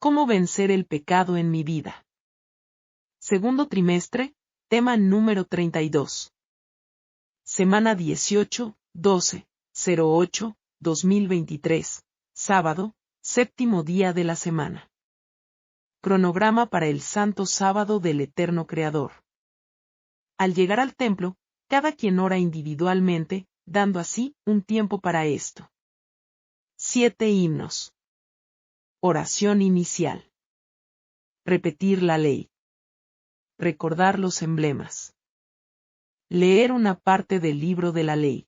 ¿Cómo vencer el pecado en mi vida? Segundo trimestre, tema número 32. Semana 18, 12, 08, 2023, sábado, séptimo día de la semana. Cronograma para el Santo Sábado del Eterno Creador. Al llegar al templo, cada quien ora individualmente, dando así un tiempo para esto. 7 himnos. Oración inicial. Repetir la ley. Recordar los emblemas. Leer una parte del libro de la ley.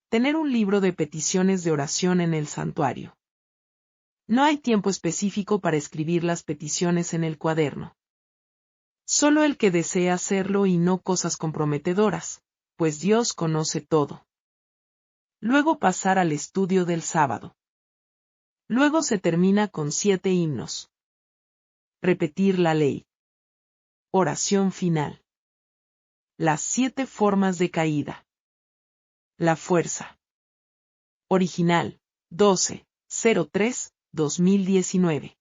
Tener un libro de peticiones de oración en el santuario. No hay tiempo específico para escribir las peticiones en el cuaderno. Solo el que desee hacerlo y no cosas comprometedoras, pues Dios conoce todo. Luego pasar al estudio del sábado. Luego se termina con 7 himnos. Repetir la ley. Oración final. Las 7 formas de caída. La fuerza. Original, 12-03-2019.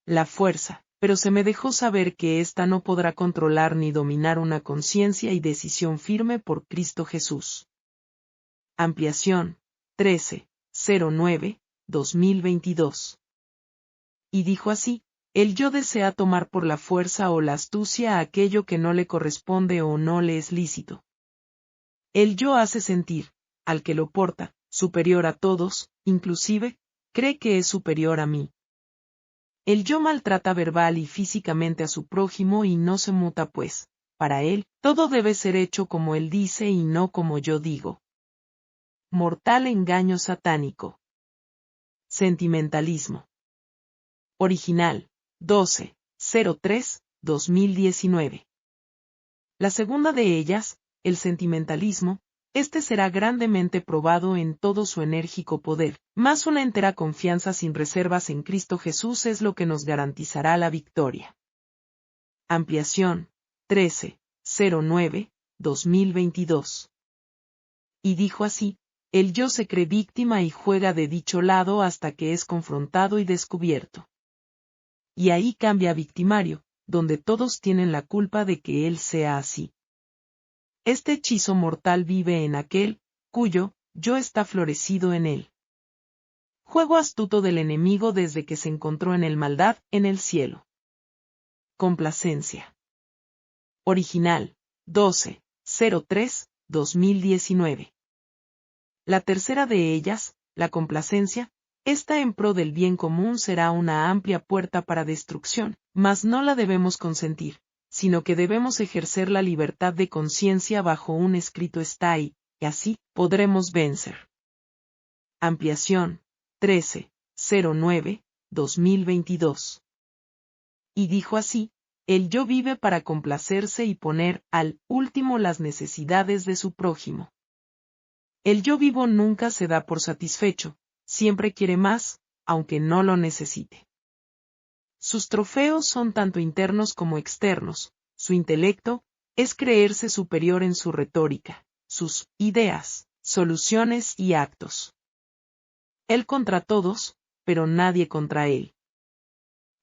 La fuerza, pero se me dejó saber que ésta no podrá controlar ni dominar una conciencia y decisión firme por Cristo Jesús. Ampliación, 13-09-2022. Y dijo así: el yo desea tomar por la fuerza o la astucia aquello que no le corresponde o no le es lícito. El yo hace sentir, al que lo porta, superior a todos, inclusive, cree que es superior a mí. El yo maltrata verbal y físicamente a su prójimo y no se muta pues, para él, todo debe ser hecho como él dice y no como yo digo. Mortal engaño satánico. Sentimentalismo. Original, 12-03-2019. La segunda de ellas, el sentimentalismo, este será grandemente probado en todo su enérgico poder, mas una entera confianza sin reservas en Cristo Jesús es lo que nos garantizará la victoria. Ampliación, 13-09-2022. Y dijo así: el yo se cree víctima y juega de dicho lado hasta que es confrontado y descubierto. Y ahí cambia a victimario, donde todos tienen la culpa de que él sea así. Este hechizo mortal vive en aquel, cuyo yo está florecido en él. Juego astuto del enemigo desde que se encontró en el maldad, en el cielo. Complacencia. Original, 12-03-2019. La tercera de ellas, la complacencia, esta en pro del bien común será una amplia puerta para destrucción, mas no la debemos consentir, sino que debemos ejercer la libertad de conciencia bajo un escrito está y así, podremos vencer. Ampliación, 13-09-2022. Y dijo así: el yo vive para complacerse y poner al último las necesidades de su prójimo. El yo vivo nunca se da por satisfecho, siempre quiere más, aunque no lo necesite. Sus trofeos son tanto internos como externos, su intelecto es creerse superior en su retórica, sus ideas, soluciones y actos. Él contra todos, pero nadie contra él.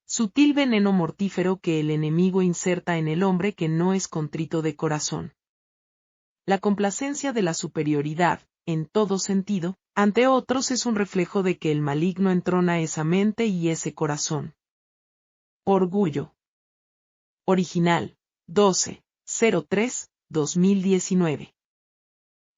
Sutil veneno mortífero que el enemigo inserta en el hombre que no es contrito de corazón. La complacencia de la superioridad, en todo sentido, ante otros es un reflejo de que el maligno entrona esa mente y ese corazón. Orgullo. Original, 12-03-2019.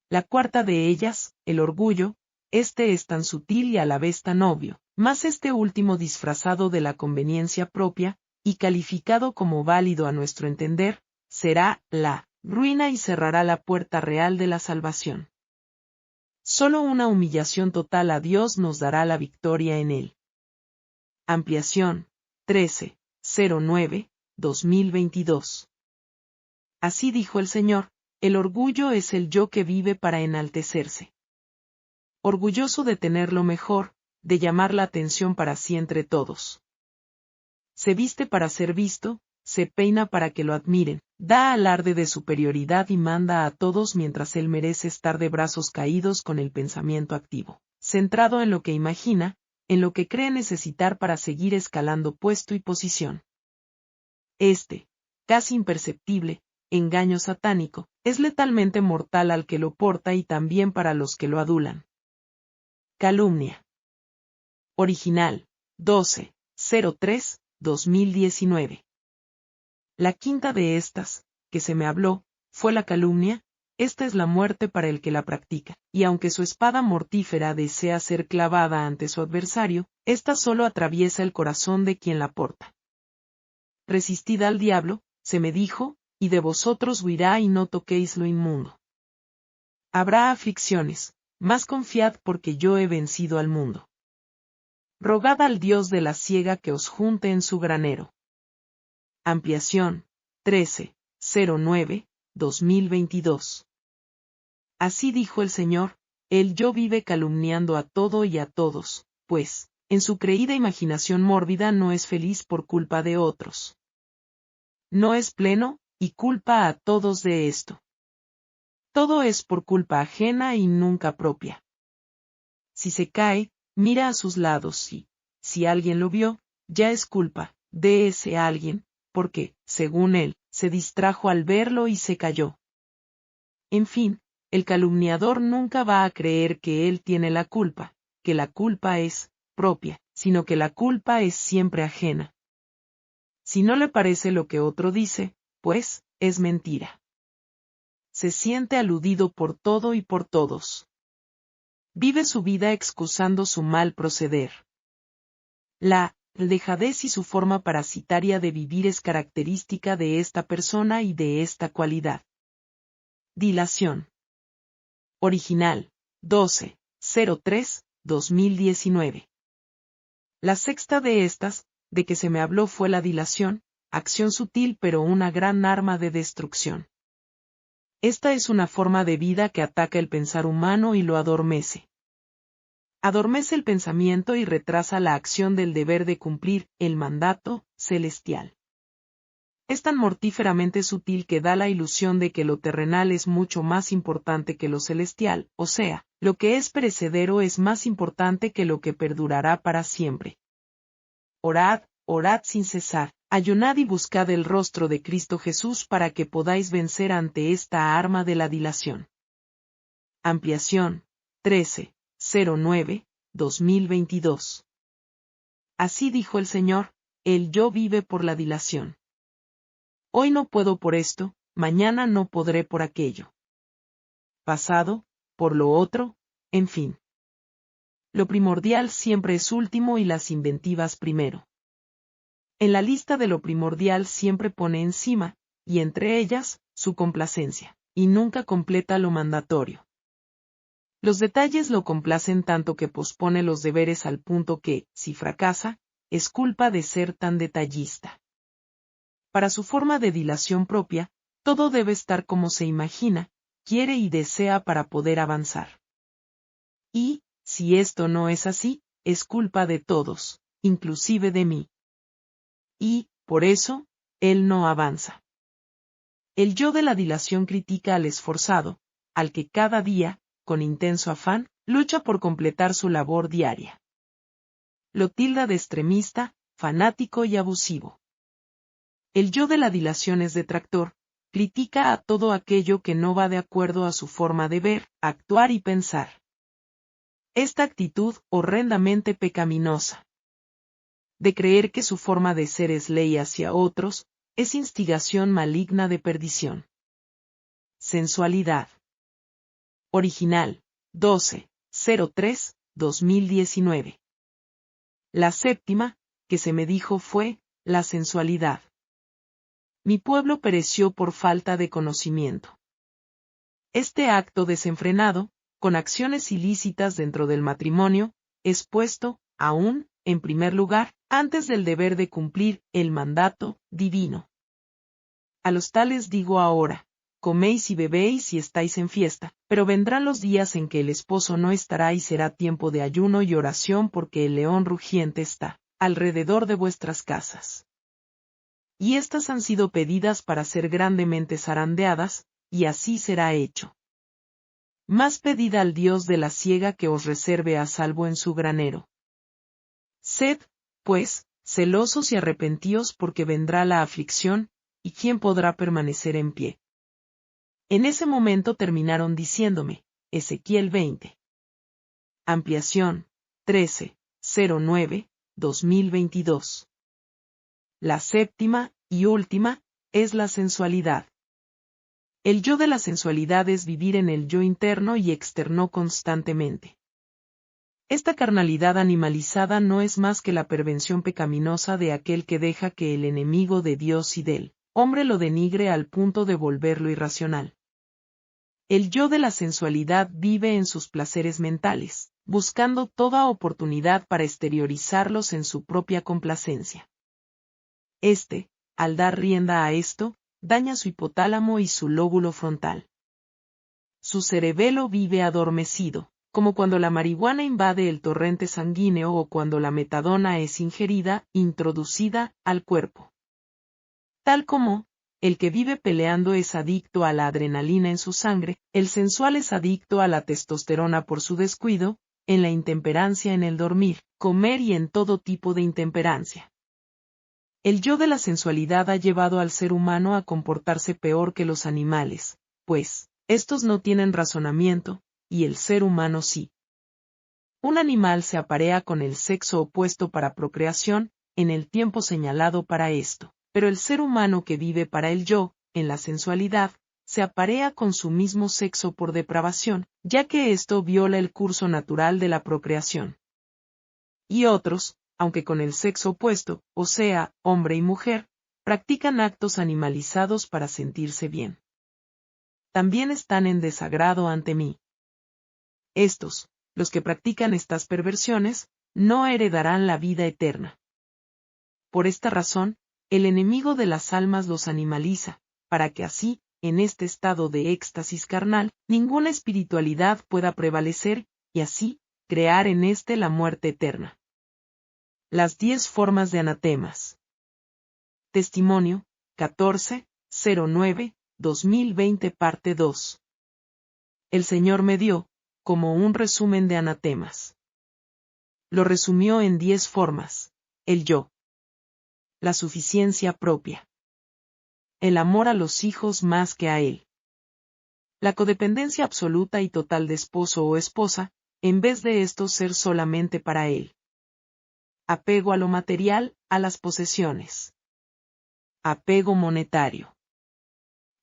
La cuarta de ellas, el orgullo, este es tan sutil y a la vez tan obvio, mas este último disfrazado de la conveniencia propia, y calificado como válido a nuestro entender, será la ruina y cerrará la puerta real de la salvación. Solo una humillación total a Dios nos dará la victoria en él. Ampliación, 13-09-2022. Así dijo el Señor: el orgullo es el yo que vive para enaltecerse. Orgulloso de tener lo mejor, de llamar la atención para sí entre todos. Se viste para ser visto, se peina para que lo admiren, da alarde de superioridad y manda a todos mientras él merece estar de brazos caídos con el pensamiento activo, centrado en lo que imagina, en lo que cree necesitar para seguir escalando puesto y posición. Este, casi imperceptible, engaño satánico, es letalmente mortal al que lo porta y también para los que lo adulan. Calumnia. Original, 12-03-2019. La quinta de estas, que se me habló, fue la calumnia. Esta es la muerte para el que la practica, y aunque su espada mortífera desea ser clavada ante su adversario, ésta solo atraviesa el corazón de quien la porta. Resistid al diablo, se me dijo, y de vosotros huirá y no toquéis lo inmundo. Habrá aflicciones, mas confiad porque yo he vencido al mundo. Rogad al Dios de la siega que os junte en su granero. Ampliación, 13-09-2022. Así dijo el Señor, el yo vive calumniando a todo y a todos, pues, en su creída imaginación mórbida no es feliz por culpa de otros. No es pleno, y culpa a todos de esto. Todo es por culpa ajena y nunca propia. Si se cae, mira a sus lados y, si alguien lo vio, ya es culpa de ese alguien, porque, según él, se distrajo al verlo y se cayó. En fin, el calumniador nunca va a creer que él tiene la culpa, que la culpa es propia, sino que la culpa es siempre ajena. Si no le parece lo que otro dice, pues, es mentira. Se siente aludido por todo y por todos. Vive su vida excusando su mal proceder. La dejadez y su forma parasitaria de vivir es característica de esta persona y de esta cualidad. Dilación. Original, 12-03-2019. La sexta de estas, de que se me habló fue la dilación, acción sutil pero una gran arma de destrucción. Esta es una forma de vida que ataca el pensar humano y lo adormece. Adormece el pensamiento y retrasa la acción del deber de cumplir el mandato celestial. Es tan mortíferamente sutil que da la ilusión de que lo terrenal es mucho más importante que lo celestial, o sea, lo que es perecedero es más importante que lo que perdurará para siempre. Orad, orad sin cesar, ayunad y buscad el rostro de Cristo Jesús para que podáis vencer ante esta arma de la dilación. Ampliación, 13-09-2022. Así dijo el Señor, el yo vive por la dilación. Hoy no puedo por esto, mañana no podré por aquello. Pasado, por lo otro, en fin. Lo primordial siempre es último y las inventivas primero. En la lista de lo primordial siempre pone encima, y entre ellas, su complacencia, y nunca completa lo mandatorio. Los detalles lo complacen tanto que pospone los deberes al punto que, si fracasa, es culpa de ser tan detallista. Para su forma de dilación propia, todo debe estar como se imagina, quiere y desea para poder avanzar. Y, si esto no es así, es culpa de todos, inclusive de mí. Y, por eso, él no avanza. El yo de la dilación critica al esforzado, al que cada día, con intenso afán, lucha por completar su labor diaria. Lo tilda de extremista, fanático y abusivo. El yo de la dilación es detractor, critica a todo aquello que no va de acuerdo a su forma de ver, actuar y pensar. Esta actitud horrendamente pecaminosa. De creer que su forma de ser es ley hacia otros, es instigación maligna de perdición. Sensualidad. Original, 12-03-2019. La séptima, que se me dijo fue, la sensualidad. Mi pueblo pereció por falta de conocimiento. Este acto desenfrenado, con acciones ilícitas dentro del matrimonio, es puesto, aún, en primer lugar, antes del deber de cumplir el mandato divino. A los tales digo ahora, coméis y bebéis y estáis en fiesta, pero vendrán los días en que el esposo no estará y será tiempo de ayuno y oración porque el león rugiente está alrededor de vuestras casas. Y estas han sido pedidas para ser grandemente zarandeadas, y así será hecho. Más pedid al Dios de la siega que os reserve a salvo en su granero. Sed, pues, celosos y arrepentíos porque vendrá la aflicción, ¿y quién podrá permanecer en pie? En ese momento terminaron diciéndome, Ezequiel 20. Ampliación, 13-09-2022. La séptima, y última, es la sensualidad. El yo de la sensualidad es vivir en el yo interno y externo constantemente. Esta carnalidad animalizada no es más que la pervención pecaminosa de aquel que deja que el enemigo de Dios y del hombre lo denigre al punto de volverlo irracional. El yo de la sensualidad vive en sus placeres mentales, buscando toda oportunidad para exteriorizarlos en su propia complacencia. Al dar rienda a esto, daña su hipotálamo y su lóbulo frontal. Su cerebelo vive adormecido, como cuando la marihuana invade el torrente sanguíneo o cuando la metadona es introducida, al cuerpo. Tal como, el que vive peleando es adicto a la adrenalina en su sangre, el sensual es adicto a la testosterona por su descuido, en la intemperancia en el dormir, comer y en todo tipo de intemperancia. El yo de la sensualidad ha llevado al ser humano a comportarse peor que los animales, pues, estos no tienen razonamiento, y el ser humano sí. Un animal se aparea con el sexo opuesto para procreación, en el tiempo señalado para esto, pero el ser humano que vive para el yo, en la sensualidad, se aparea con su mismo sexo por depravación, ya que esto viola el curso natural de la procreación. Y otros, aunque con el sexo opuesto, o sea, hombre y mujer, practican actos animalizados para sentirse bien. También están en desagrado ante mí. Estos, los que practican estas perversiones, no heredarán la vida eterna. Por esta razón, el enemigo de las almas los animaliza, para que así, en este estado de éxtasis carnal, ninguna espiritualidad pueda prevalecer, y así, crear en éste la muerte eterna. Las 10 formas de anatemas. Testimonio, 14-09-2020 parte 2. El Señor me dio, como un resumen de anatemas. Lo resumió en 10 formas: el yo, la suficiencia propia, el amor a los hijos más que a él, la codependencia absoluta y total de esposo o esposa, en vez de esto ser solamente para él, apego a lo material, a las posesiones, apego monetario,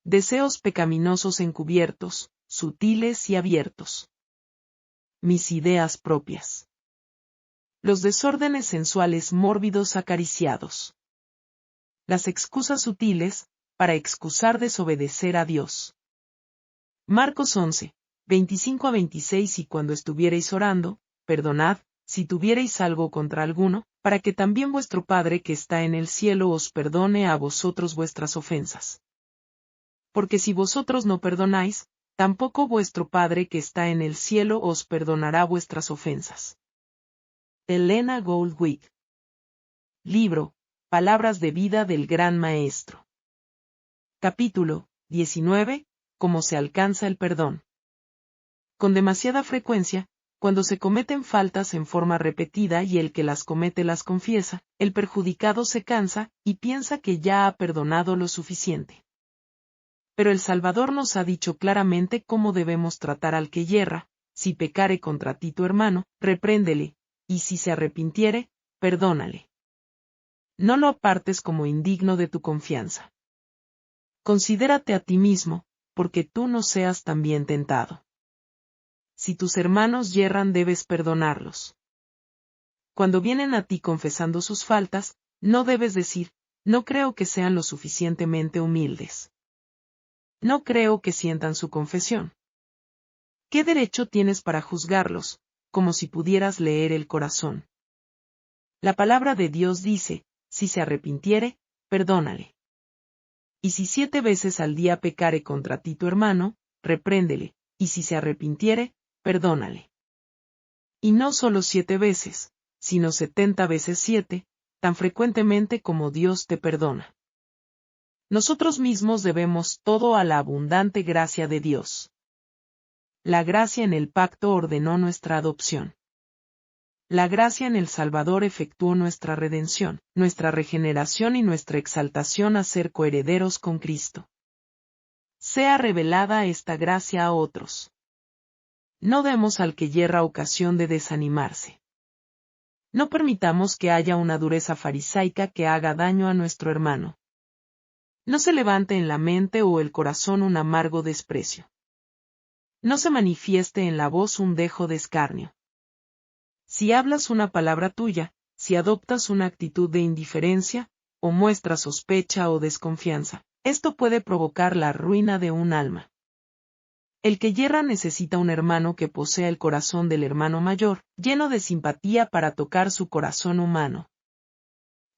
deseos pecaminosos encubiertos, sutiles y abiertos, mis ideas propias, los desórdenes sensuales mórbidos acariciados, las excusas sutiles, para excusar desobedecer a Dios. Marcos 11, 25-26 Y cuando estuviereis orando, perdonad, si tuviereis algo contra alguno, para que también vuestro Padre que está en el cielo os perdone a vosotros vuestras ofensas. Porque si vosotros no perdonáis, tampoco vuestro Padre que está en el cielo os perdonará vuestras ofensas. Elena Goldwig. Libro, Palabras de vida del Gran Maestro. Capítulo 19. Cómo se alcanza el perdón. Con demasiada frecuencia, cuando se cometen faltas en forma repetida y el que las comete las confiesa, el perjudicado se cansa y piensa que ya ha perdonado lo suficiente. Pero el Salvador nos ha dicho claramente cómo debemos tratar al que yerra: si pecare contra ti tu hermano, repréndele, y si se arrepintiere, perdónale. No lo apartes como indigno de tu confianza. Considérate a ti mismo, porque tú no seas también tentado. Si tus hermanos yerran debes perdonarlos. Cuando vienen a ti confesando sus faltas, no debes decir, no creo que sean lo suficientemente humildes. No creo que sientan su confesión. ¿Qué derecho tienes para juzgarlos, como si pudieras leer el corazón? La palabra de Dios dice, si se arrepintiere, perdónale. Y si 7 veces al día pecare contra ti tu hermano, repréndele, y si se arrepintiere, perdónale. Y no solo 7 veces, sino 70 veces 7, tan frecuentemente como Dios te perdona. Nosotros mismos debemos todo a la abundante gracia de Dios. La gracia en el pacto ordenó nuestra adopción. La gracia en el Salvador efectuó nuestra redención, nuestra regeneración y nuestra exaltación a ser coherederos con Cristo. Sea revelada esta gracia a otros. No demos al que yerra ocasión de desanimarse. No permitamos que haya una dureza farisaica que haga daño a nuestro hermano. No se levante en la mente o el corazón un amargo desprecio. No se manifieste en la voz un dejo de escarnio. Si hablas una palabra tuya, si adoptas una actitud de indiferencia, o muestras sospecha o desconfianza, esto puede provocar la ruina de un alma. El que yerra necesita un hermano que posea el corazón del hermano mayor, lleno de simpatía para tocar su corazón humano.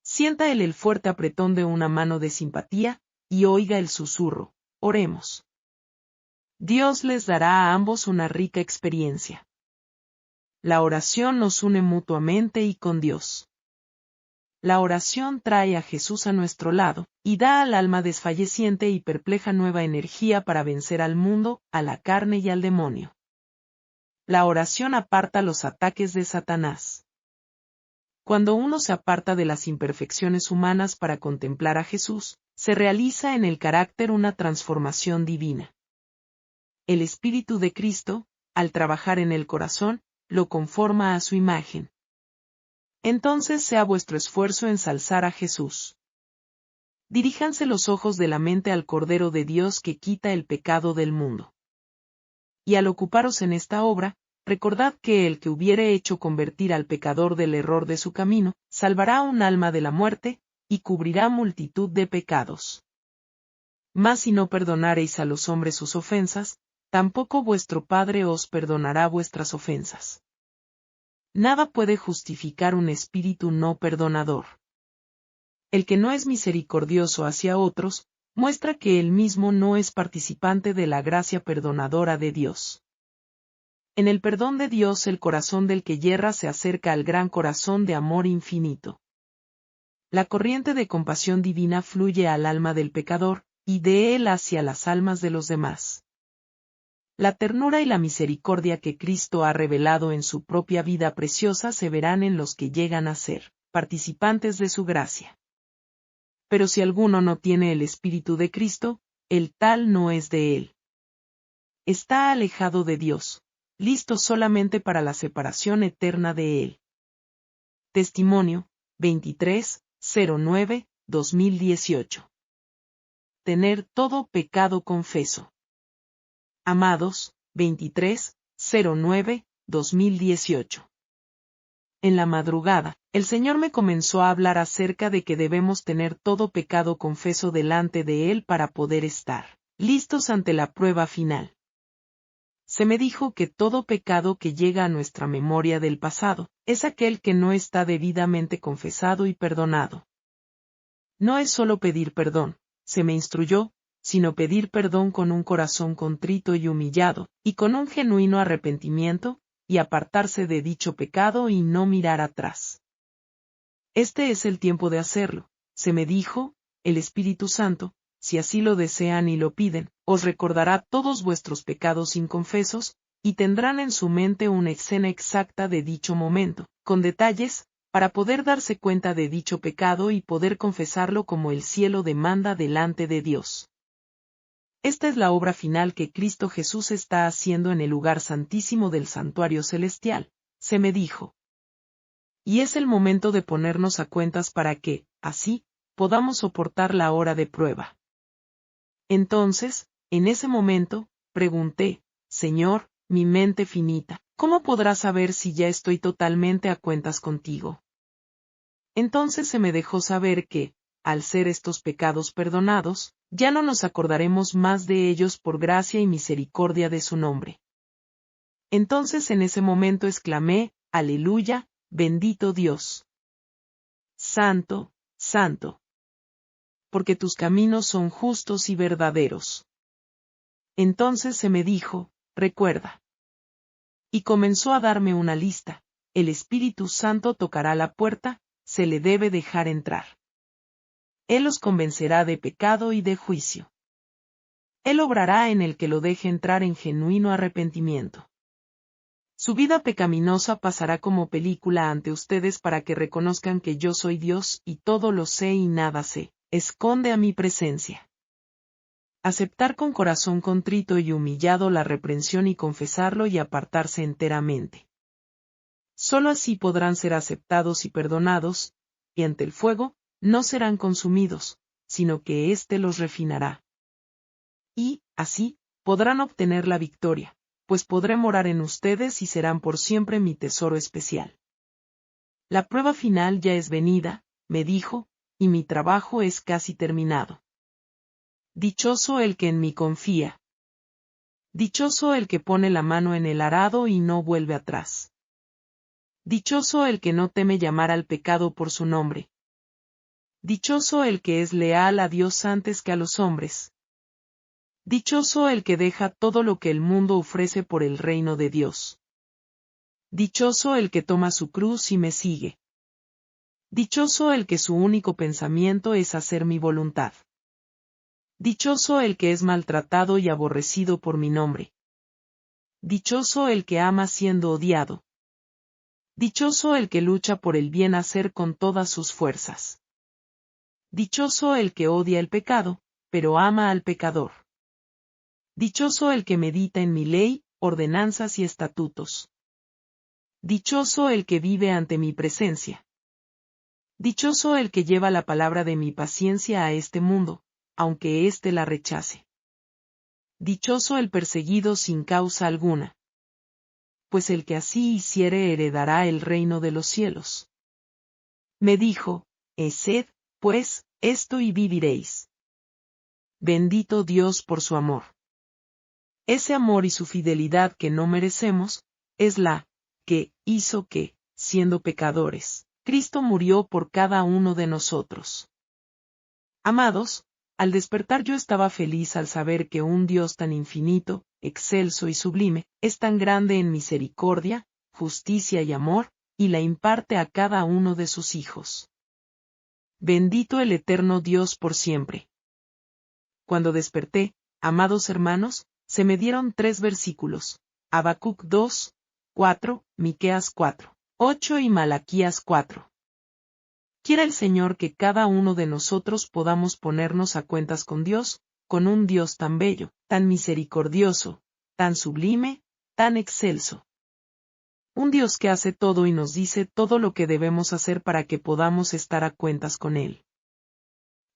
Sienta él el fuerte apretón de una mano de simpatía, y oiga el susurro. Oremos. Dios les dará a ambos una rica experiencia. La oración nos une mutuamente y con Dios. La oración trae a Jesús a nuestro lado, y da al alma desfalleciente y perpleja nueva energía para vencer al mundo, a la carne y al demonio. La oración aparta los ataques de Satanás. Cuando uno se aparta de las imperfecciones humanas para contemplar a Jesús, se realiza en el carácter una transformación divina. El Espíritu de Cristo, al trabajar en el corazón, lo conforma a su imagen. Entonces sea vuestro esfuerzo ensalzar a Jesús. Diríjanse los ojos de la mente al Cordero de Dios que quita el pecado del mundo. Y al ocuparos en esta obra, recordad que el que hubiere hecho convertir al pecador del error de su camino, salvará un alma de la muerte, y cubrirá multitud de pecados. Mas si no perdonareis a los hombres sus ofensas, tampoco vuestro Padre os perdonará vuestras ofensas. Nada puede justificar un espíritu no perdonador. El que no es misericordioso hacia otros, muestra que él mismo no es participante de la gracia perdonadora de Dios. En el perdón de Dios el corazón del que yerra se acerca al gran corazón de amor infinito. La corriente de compasión divina fluye al alma del pecador, y de él hacia las almas de los demás. La ternura y la misericordia que Cristo ha revelado en su propia vida preciosa se verán en los que llegan a ser participantes de su gracia. Pero si alguno no tiene el Espíritu de Cristo, el tal no es de él. Está alejado de Dios, listo solamente para la separación eterna de él. Testimonio, 23-09-2018. Tener todo pecado confeso. Amados, 23-09-2018. En la madrugada, el Señor me comenzó a hablar acerca de que debemos tener todo pecado confeso delante de Él para poder estar listos ante la prueba final. Se me dijo que todo pecado que llega a nuestra memoria del pasado, es aquel que no está debidamente confesado y perdonado. No es solo pedir perdón, se me instruyó, sino pedir perdón con un corazón contrito y humillado, y con un genuino arrepentimiento, y apartarse de dicho pecado y no mirar atrás. Este es el tiempo de hacerlo, se me dijo, el Espíritu Santo, si así lo desean y lo piden, os recordará todos vuestros pecados inconfesos, y tendrán en su mente una escena exacta de dicho momento, con detalles, para poder darse cuenta de dicho pecado y poder confesarlo como el cielo demanda delante de Dios. Esta es la obra final que Cristo Jesús está haciendo en el lugar santísimo del santuario celestial, se me dijo. Y es el momento de ponernos a cuentas para que, así, podamos soportar la hora de prueba. Entonces, en ese momento, pregunté, Señor, mi mente finita, ¿cómo podrás saber si ya estoy totalmente a cuentas contigo? Entonces se me dejó saber que, al ser estos pecados perdonados, ya no nos acordaremos más de ellos por gracia y misericordia de su nombre. Entonces en ese momento exclamé, Aleluya, bendito Dios. Santo, santo. Porque tus caminos son justos y verdaderos. Entonces se me dijo, recuerda. Y comenzó a darme una lista, el Espíritu Santo tocará la puerta, se le debe dejar entrar. Él los convencerá de pecado y de juicio. Él obrará en el que lo deje entrar en genuino arrepentimiento. Su vida pecaminosa pasará como película ante ustedes para que reconozcan que yo soy Dios y todo lo sé y nada sé, esconde a mi presencia. Aceptar con corazón contrito y humillado la reprensión y confesarlo y apartarse enteramente. Solo así podrán ser aceptados y perdonados, y ante el fuego, no serán consumidos, sino que éste los refinará. Y, así, podrán obtener la victoria, pues podré morar en ustedes y serán por siempre mi tesoro especial. La prueba final ya es venida, me dijo, y mi trabajo es casi terminado. Dichoso el que en mí confía. Dichoso el que pone la mano en el arado y no vuelve atrás. Dichoso el que no teme llamar al pecado por su nombre. Dichoso el que es leal a Dios antes que a los hombres. Dichoso el que deja todo lo que el mundo ofrece por el reino de Dios. Dichoso el que toma su cruz y me sigue. Dichoso el que su único pensamiento es hacer mi voluntad. Dichoso el que es maltratado y aborrecido por mi nombre. Dichoso el que ama siendo odiado. Dichoso el que lucha por el bien hacer con todas sus fuerzas. Dichoso el que odia el pecado, pero ama al pecador. Dichoso el que medita en mi ley, ordenanzas y estatutos. Dichoso el que vive ante mi presencia. Dichoso el que lleva la palabra de mi paciencia a este mundo, aunque éste la rechace. Dichoso el perseguido sin causa alguna. Pues el que así hiciere heredará el reino de los cielos. Me dijo, haced, pues, esto y viviréis. Bendito Dios por su amor. Ese amor y su fidelidad que no merecemos, es la que hizo que, siendo pecadores, Cristo murió por cada uno de nosotros. Amados, al despertar yo estaba feliz al saber que un Dios tan infinito, excelso y sublime, es tan grande en misericordia, justicia y amor, y la imparte a cada uno de sus hijos. Bendito el eterno Dios por siempre. Cuando desperté, amados hermanos, se me dieron 3 versículos, Habacuc 2, 4, Miqueas 4, 8 y Malaquías 4. Quiera el Señor que cada uno de nosotros podamos ponernos a cuentas con Dios, con un Dios tan bello, tan misericordioso, tan sublime, tan excelso. Un Dios que hace todo y nos dice todo lo que debemos hacer para que podamos estar a cuentas con Él.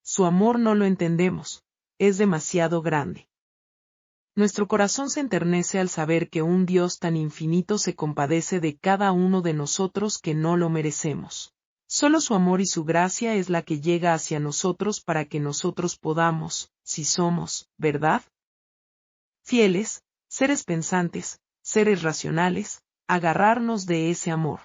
Su amor no lo entendemos, es demasiado grande. Nuestro corazón se enternece al saber que un Dios tan infinito se compadece de cada uno de nosotros que no lo merecemos. Solo su amor y su gracia es la que llega hacia nosotros para que nosotros podamos, si somos, ¿verdad?, fieles, seres pensantes, seres racionales, agarrarnos de ese amor.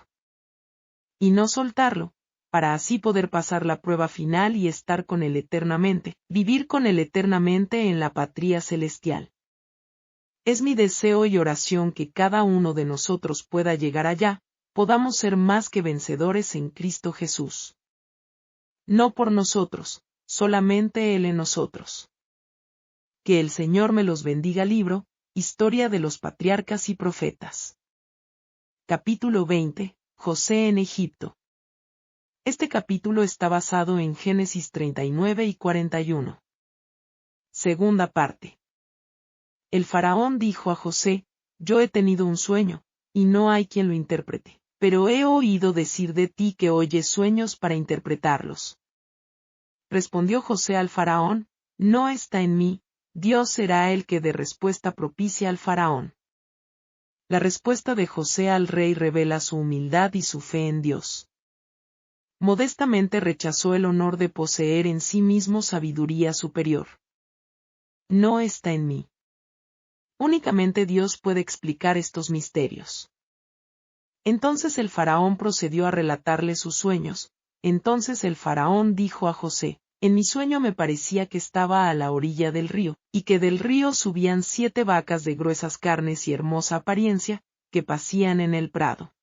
Y no soltarlo, para así poder pasar la prueba final y estar con Él eternamente, vivir con Él eternamente en la patria celestial. Es mi deseo y oración que cada uno de nosotros pueda llegar allá, podamos ser más que vencedores en Cristo Jesús. No por nosotros, solamente Él en nosotros. Que el Señor me los bendiga. Libro, Historia de los Patriarcas y Profetas. Capítulo 20, José en Egipto. Este capítulo está basado en Génesis 39 y 41. Segunda parte. El faraón dijo a José, yo he tenido un sueño, y no hay quien lo interprete, pero he oído decir de ti que oyes sueños para interpretarlos. Respondió José al faraón, no está en mí, Dios será el que dé respuesta propicia al faraón. La respuesta de José al rey revela su humildad y su fe en Dios. Modestamente rechazó el honor de poseer en sí mismo sabiduría superior. No está en mí. Únicamente Dios puede explicar estos misterios. Entonces el faraón procedió a relatarle sus sueños. Entonces el faraón dijo a José, en mi sueño me parecía que estaba a la orilla del río, y que del río subían 7 vacas de gruesas carnes y hermosa apariencia, que pacían en el prado.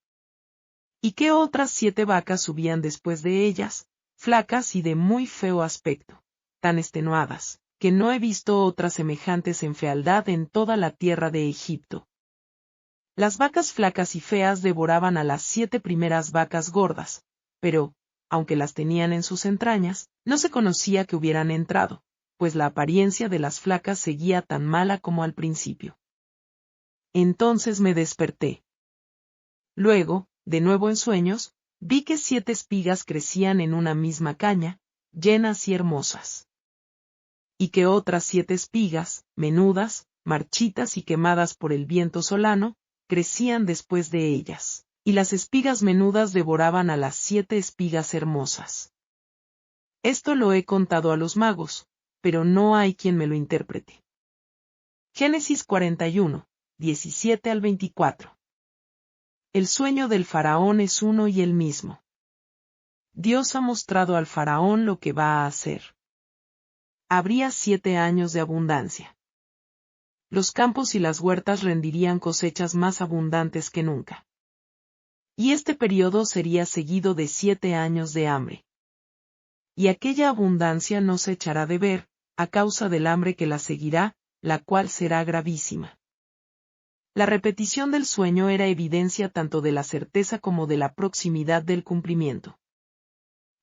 Y que otras 7 vacas subían después de ellas, flacas y de muy feo aspecto, tan extenuadas, que no he visto otras semejantes en fealdad en toda la tierra de Egipto. Las vacas flacas y feas devoraban a las 7 primeras vacas gordas, pero, aunque las tenían en sus entrañas, no se conocía que hubieran entrado, pues la apariencia de las flacas seguía tan mala como al principio. Entonces me desperté. Luego, de nuevo en sueños, vi que 7 espigas crecían en una misma caña, llenas y hermosas. Y que otras 7 espigas, menudas, marchitas y quemadas por el viento solano, crecían después de ellas, y las espigas menudas devoraban a las 7 espigas hermosas. Esto lo he contado a los magos, pero no hay quien me lo interprete. Génesis 41, 17 al 24. El sueño del faraón es uno y el mismo. Dios ha mostrado al faraón lo que va a hacer. Habría 7 años de abundancia. Los campos y las huertas rendirían cosechas más abundantes que nunca. Y este periodo sería seguido de 7 años de hambre. Y aquella abundancia no se echará de ver, a causa del hambre que la seguirá, la cual será gravísima. La repetición del sueño era evidencia tanto de la certeza como de la proximidad del cumplimiento.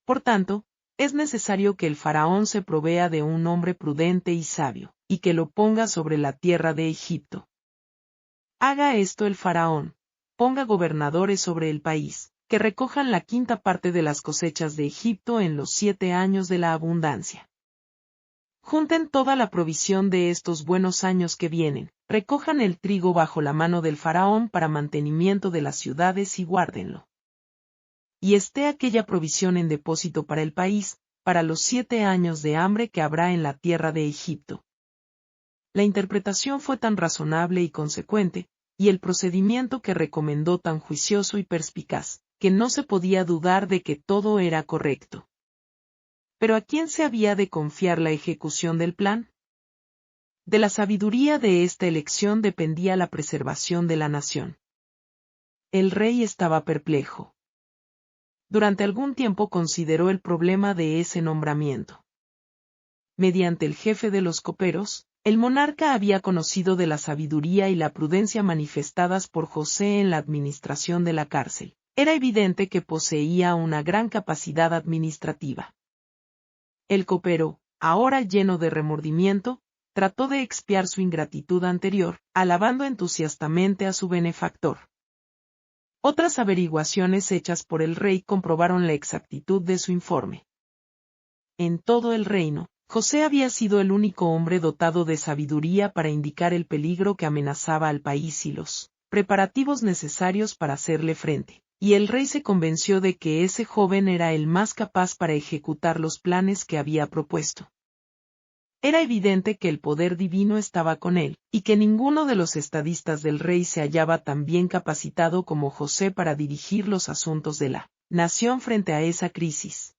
Por tanto, es necesario que el faraón se provea de un hombre prudente y sabio, y que lo ponga sobre la tierra de Egipto. Haga esto el faraón, ponga gobernadores sobre el país, que recojan la 5ª parte de las cosechas de Egipto en los 7 años de la abundancia. Junten toda la provisión de estos buenos años que vienen, recojan el trigo bajo la mano del faraón para mantenimiento de las ciudades y guárdenlo. Y esté aquella provisión en depósito para el país, para los 7 años de hambre que habrá en la tierra de Egipto. La interpretación fue tan razonable y consecuente, y el procedimiento que recomendó tan juicioso y perspicaz, que no se podía dudar de que todo era correcto. ¿Pero a quién se había de confiar la ejecución del plan? De la sabiduría de esta elección dependía la preservación de la nación. El rey estaba perplejo. Durante algún tiempo consideró el problema de ese nombramiento. Mediante el jefe de los coperos, el monarca había conocido de la sabiduría y la prudencia manifestadas por José en la administración de la cárcel. Era evidente que poseía una gran capacidad administrativa. El copero, ahora lleno de remordimiento, trató de expiar su ingratitud anterior, alabando entusiastamente a su benefactor. Otras averiguaciones hechas por el rey comprobaron la exactitud de su informe. En todo el reino, José había sido el único hombre dotado de sabiduría para indicar el peligro que amenazaba al país y los preparativos necesarios para hacerle frente. Y el rey se convenció de que ese joven era el más capaz para ejecutar los planes que había propuesto. Era evidente que el poder divino estaba con él, y que ninguno de los estadistas del rey se hallaba tan bien capacitado como José para dirigir los asuntos de la nación frente a esa crisis.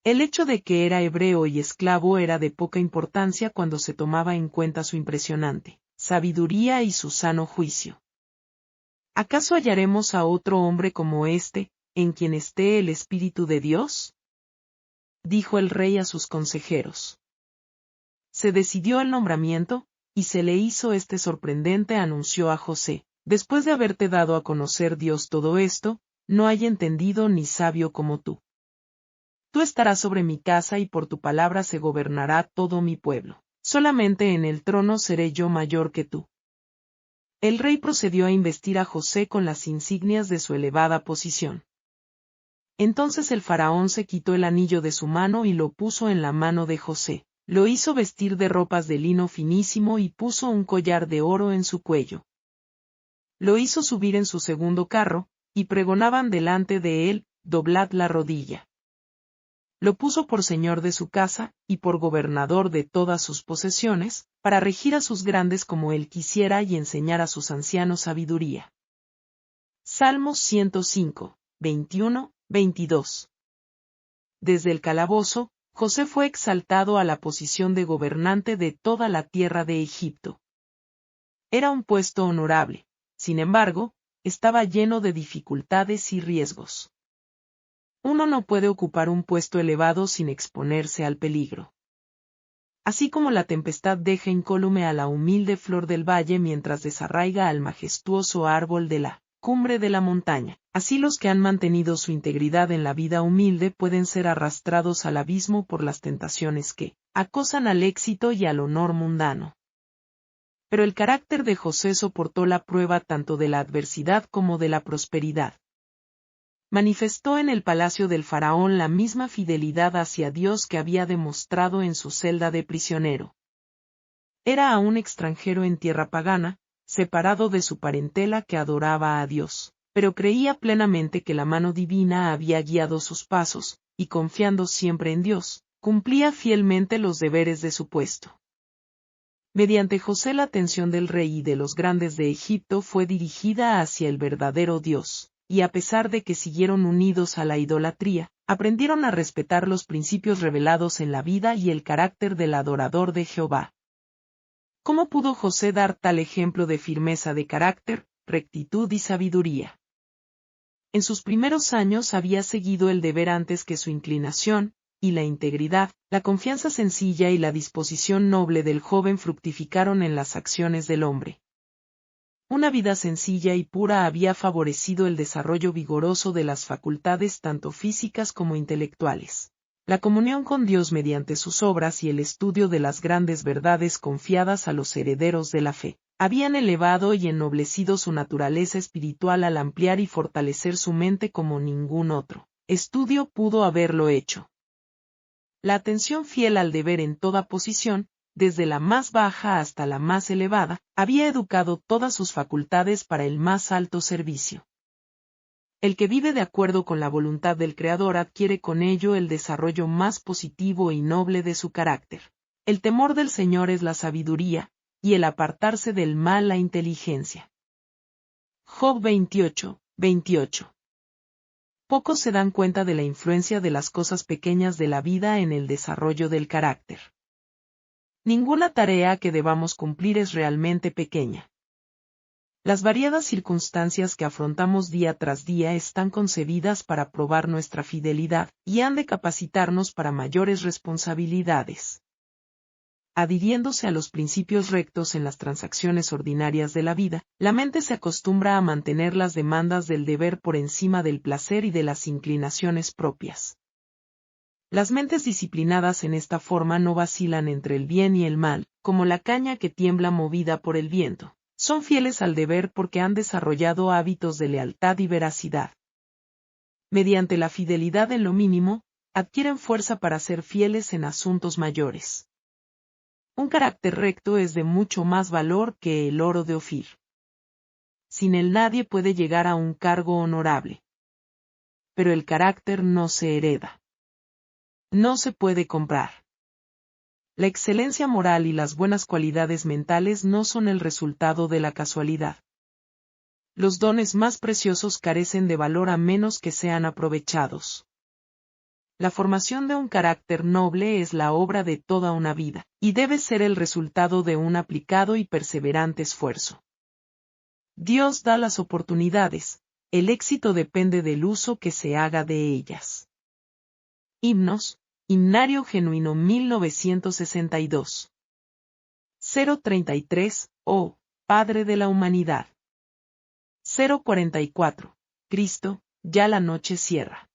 El hecho de que era hebreo y esclavo era de poca importancia cuando se tomaba en cuenta su impresionante sabiduría y su sano juicio. ¿Acaso hallaremos a otro hombre como este, en quien esté el Espíritu de Dios? Dijo el rey a sus consejeros. Se decidió el nombramiento, y se le hizo este sorprendente anuncio a José: después de haberte dado a conocer Dios todo esto, no hay entendido ni sabio como tú. Tú estarás sobre mi casa y por tu palabra se gobernará todo mi pueblo. Solamente en el trono seré yo mayor que tú. El rey procedió a investir a José con las insignias de su elevada posición. Entonces el faraón se quitó el anillo de su mano y lo puso en la mano de José, lo hizo vestir de ropas de lino finísimo y puso un collar de oro en su cuello. Lo hizo subir en su segundo carro, y pregonaban delante de él: doblad la rodilla. Lo puso por señor de su casa, y por gobernador de todas sus posesiones, para regir a sus grandes como él quisiera y enseñar a sus ancianos sabiduría. Salmos 105, 21, 22. Desde el calabozo, José fue exaltado a la posición de gobernante de toda la tierra de Egipto. Era un puesto honorable, sin embargo, estaba lleno de dificultades y riesgos. Uno no puede ocupar un puesto elevado sin exponerse al peligro. así como la tempestad deja incólume a la humilde flor del valle mientras desarraiga al majestuoso árbol de la cumbre de la montaña. Así los que han mantenido su integridad en la vida humilde pueden ser arrastrados al abismo por las tentaciones que acosan al éxito y al honor mundano. Pero el carácter de José soportó la prueba tanto de la adversidad como de la prosperidad. Manifestó en el palacio del faraón la misma fidelidad hacia Dios que había demostrado en su celda de prisionero. Era aún extranjero en tierra pagana, separado de su parentela que adoraba a Dios, pero creía plenamente que la mano divina había guiado sus pasos, y confiando siempre en Dios, cumplía fielmente los deberes de su puesto. Mediante José la atención del rey y de los grandes de Egipto fue dirigida hacia el verdadero Dios, y a pesar de que siguieron unidos a la idolatría, aprendieron a respetar los principios revelados en la vida y el carácter del adorador de Jehová. ¿Cómo pudo José dar tal ejemplo de firmeza de carácter, rectitud y sabiduría? En sus primeros años había seguido el deber antes que su inclinación, y la integridad, la confianza sencilla y la disposición noble del joven fructificaron en las acciones del hombre. Una vida sencilla y pura había favorecido el desarrollo vigoroso de las facultades tanto físicas como intelectuales. La comunión con Dios mediante sus obras y el estudio de las grandes verdades confiadas a los herederos de la fe, habían elevado y ennoblecido su naturaleza espiritual al ampliar y fortalecer su mente como ningún otro estudio pudo haberlo hecho. La atención fiel al deber en toda posición, desde la más baja hasta la más elevada, había educado todas sus facultades para el más alto servicio. El que vive de acuerdo con la voluntad del Creador adquiere con ello el desarrollo más positivo y noble de su carácter. El temor del Señor es la sabiduría, y el apartarse del mal la inteligencia. Job 28:28. Pocos se dan cuenta de la influencia de las cosas pequeñas de la vida en el desarrollo del carácter. Ninguna tarea que debamos cumplir es realmente pequeña. Las variadas circunstancias que afrontamos día tras día están concebidas para probar nuestra fidelidad, y han de capacitarnos para mayores responsabilidades. Adhiriéndose a los principios rectos en las transacciones ordinarias de la vida, la mente se acostumbra a mantener las demandas del deber por encima del placer y de las inclinaciones propias. Las mentes disciplinadas en esta forma no vacilan entre el bien y el mal, como la caña que tiembla movida por el viento. Son fieles al deber porque han desarrollado hábitos de lealtad y veracidad. Mediante la fidelidad en lo mínimo, adquieren fuerza para ser fieles en asuntos mayores. Un carácter recto es de mucho más valor que el oro de Ofir. Sin él nadie puede llegar a un cargo honorable. Pero el carácter no se hereda. No se puede comprar. La excelencia moral y las buenas cualidades mentales no son el resultado de la casualidad. Los dones más preciosos carecen de valor a menos que sean aprovechados. La formación de un carácter noble es la obra de toda una vida, y debe ser el resultado de un aplicado y perseverante esfuerzo. Dios da las oportunidades, el éxito depende del uso que se haga de ellas. Himnos, Himnario Genuino 1962. 033, oh, Padre de la Humanidad. 044, Cristo, ya la noche cierra.